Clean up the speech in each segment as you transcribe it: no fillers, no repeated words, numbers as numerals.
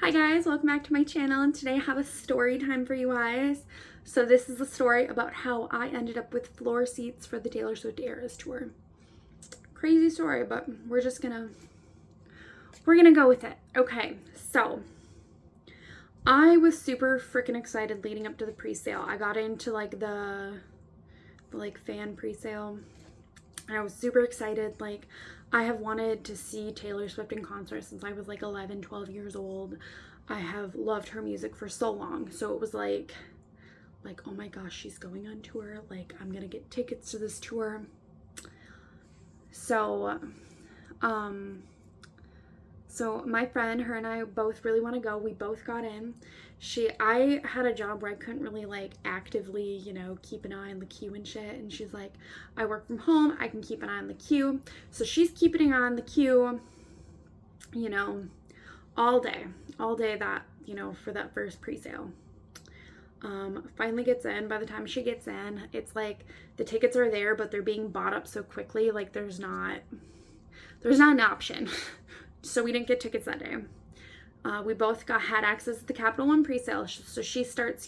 Hi guys, welcome back to my channel, and today I have a story time for you guys. So this is a story about how I ended up with floor seats for the Taylor Swift Eras tour. Crazy story, but we're gonna go with it. Okay, so I was super freaking excited leading up to the pre-sale. I got into the fan pre-sale, and I was super excited. Like, I have wanted to see Taylor Swift in concert since I was like 11, 12 years old. I have loved her music for so long. So it was like, oh my gosh, she's going on tour. Like, I'm gonna get tickets to this tour. So, um, so my friend, her and I both really want to go. We both got in. I had a job where I couldn't really like actively, keep an eye on the queue and shit. And she's like, I work from home. I can keep an eye on the queue. So she's keeping an eye on the queue, you know, all day that, for that first pre-sale. Finally gets in. By the time she gets in, it's like the tickets are there, but they're being bought up so quickly. Like there's not an option. So we didn't get tickets that day. We both had access to the Capital One pre-sale. So she starts,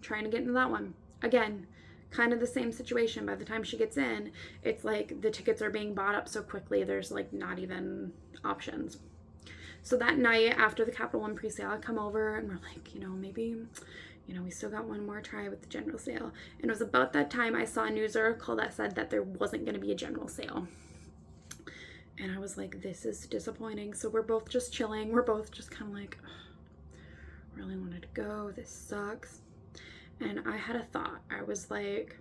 trying to get into that one. Again, kind of the same situation. By the time she gets in, it's like the tickets are being bought up so quickly, there's like not even options. So that night after the Capital One pre-sale, I come over and we're like, maybe, we still got one more try with the general sale. And it was about that time I saw a news article that said that there wasn't going to be a general sale. And I was like, this is disappointing. So we're both just chilling. We're both just kind of like, really wanted to go. This sucks. And I had a thought. I was like,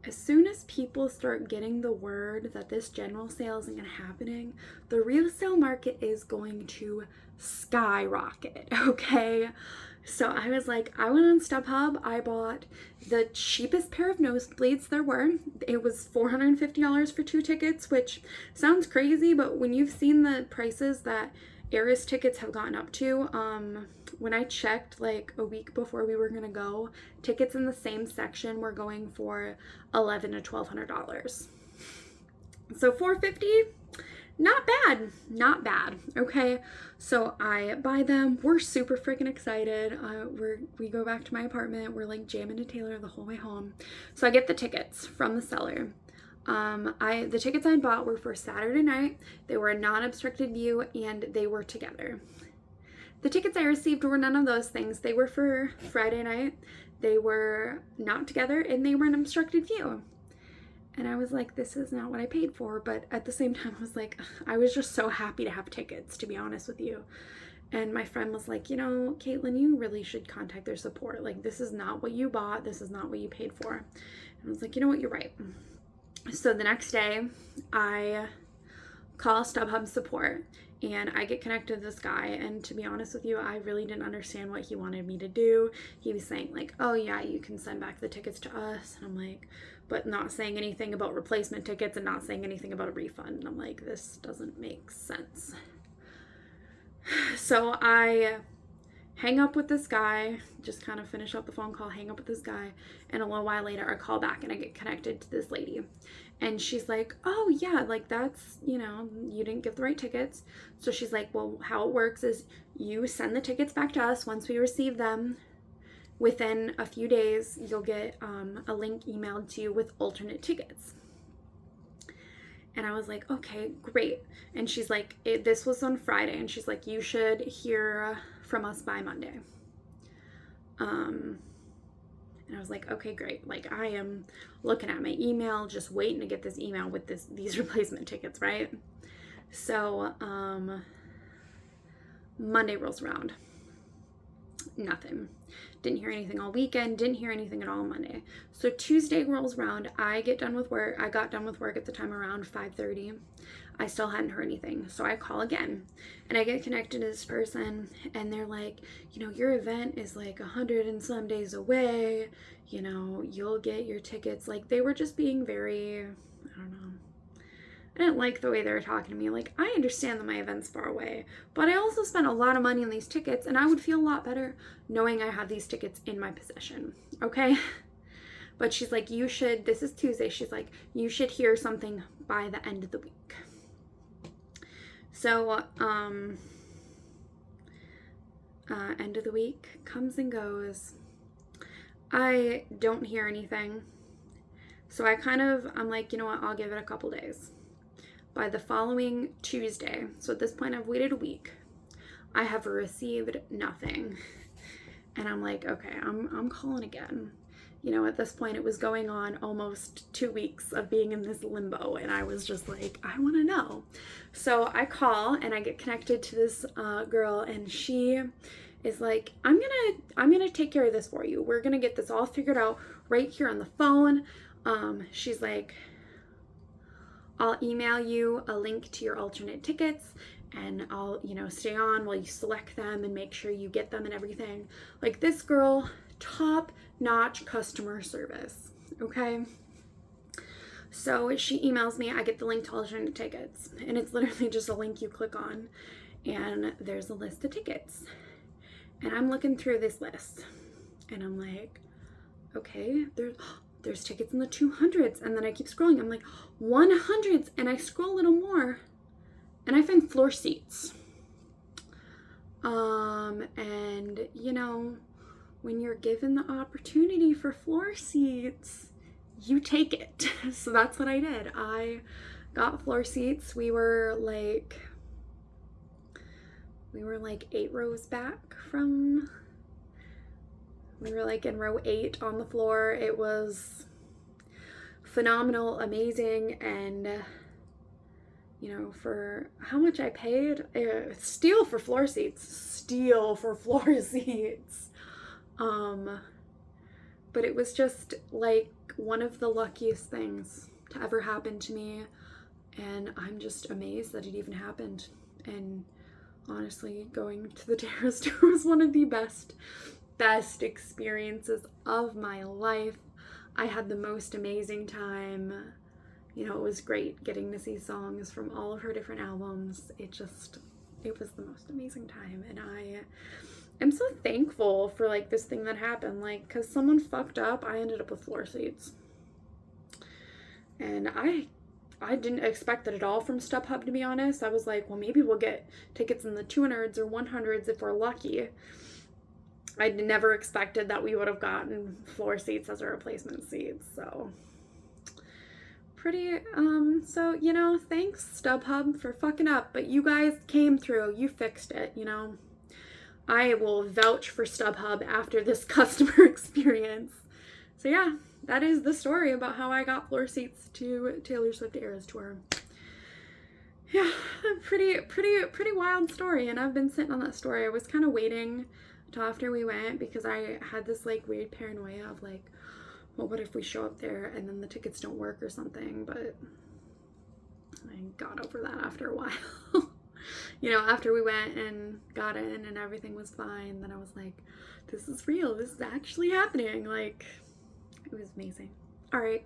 as soon as people start getting the word that this general sale isn't going to happening, the resale market is going to skyrocket, okay? So I was like, I went on StubHub. I bought the cheapest pair of nosebleeds there were. It was $450 for 2 tickets, which sounds crazy, but when you've seen the prices that Eras tickets have gotten up to, when I checked like a week before we were gonna go, tickets in the same section were going for $1,100 to $1,200. So $450, not bad. Okay, so I buy them. We're super freaking excited. We go back to my apartment. We're like jamming to Taylor the whole way home. So I get the tickets from the seller. The tickets I bought were for Saturday night. They were a non-obstructed view and they were together. The tickets I received were none of those things. They were for Friday night. They were not together and they were an obstructed view. And I was like, this is not what I paid for. But at the same time, I was like, I was just so happy to have tickets, to be honest with you. And my friend was like, Caitlin, you really should contact their support. Like, this is not what you bought. This is not what you paid for. And I was like, you know what? You're right. So the next day, I call StubHub support and I get connected to this guy. And to be honest with you, I really didn't understand what he wanted me to do. He was saying like, oh yeah, you can send back the tickets to us. And I'm like, but not saying anything about replacement tickets and not saying anything about a refund. And I'm like, this doesn't make sense. So I hang up with this guy, just kind of finish up the phone call, hang up with this guy, and a little while later I call back and I get connected to this lady. And she's like, oh yeah, like that's, you didn't get the right tickets. So she's like, well, how it works is you send the tickets back to us. Once we receive them, within a few days, you'll get a link emailed to you with alternate tickets. And I was like, okay, great. And she's like, this was on Friday. And she's like, you should hear from us by Monday. And I was like, okay, great. Like, I am looking at my email, just waiting to get this email with these replacement tickets, right? So, Monday rolls around. Nothing. Didn't hear anything all weekend. Didn't hear anything at all on Monday. So Tuesday rolls around. I got done with work at the time around 5:30. I still hadn't heard anything. So I call again and I get connected to this person and they're like, your event is like 100 and some days away. You'll get your tickets. Like, they were just being very, I don't know. I didn't like the way they were talking to me. Like, I understand that my event's far away, but I also spent a lot of money on these tickets, and I would feel a lot better knowing I have these tickets in my possession, okay? But she's like, this is Tuesday, she's like, you should hear something by the end of the week. So, End of the week comes and goes. I don't hear anything. So I'm like, you know what, I'll give it a couple days. By the following Tuesday, so at this point I've waited a week, I have received nothing. And I'm like, okay, I'm calling again. You know, at this point it was going on almost 2 weeks of being in this limbo, and I was just like, I want to know. So I call and I get connected to this girl, and she is like, I'm gonna take care of this for you. We're gonna get this all figured out right here on the phone. She's like, I'll email you a link to your alternate tickets, and I'll, stay on while you select them and make sure you get them and everything. Like, this girl, top-notch customer service, okay? So she emails me, I get the link to alternate tickets, and it's literally just a link you click on, and there's a list of tickets. And I'm looking through this list, and I'm like, okay, there's tickets in the 200s, and then I keep scrolling, I'm like, 100s, and I scroll a little more, and I find floor seats. And when you're given the opportunity for floor seats, you take it. So that's what I did. I got floor seats. We were like 8 rows back from, we were like in row 8 on the floor. It was phenomenal, amazing, and for how much I paid, steal for floor seats. But it was just like one of the luckiest things to ever happen to me, and I'm just amazed that it even happened. And honestly, going to the Terrace tour was one of the best experiences of my life. I had the most amazing time. It was great getting to see songs from all of her different albums. It was the most amazing time, and I am so thankful for like this thing that happened, like, because someone fucked up. I ended up with floor seats, and I didn't expect that at all from StubHub, to be honest. I was like, well, maybe we'll get tickets in the 200s or 100s if we're lucky. I never expected that we would have gotten floor seats as a replacement seats. So pretty, thanks StubHub for fucking up, but you guys came through, you fixed it, I will vouch for StubHub after this customer experience. So yeah, that is the story about how I got floor seats to Taylor Swift Eras Tour. Yeah, pretty wild story, and I've been sitting on that story. I was kind of waiting till after we went, because I had this like weird paranoia of like, well, what if we show up there and then the tickets don't work or something? But I got over that after a while. After we went and got in and everything was fine, then I was like, this is real. This is actually happening. Like, it was amazing. All right.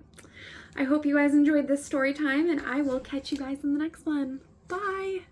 I hope you guys enjoyed this story time, and I will catch you guys in the next one. Bye.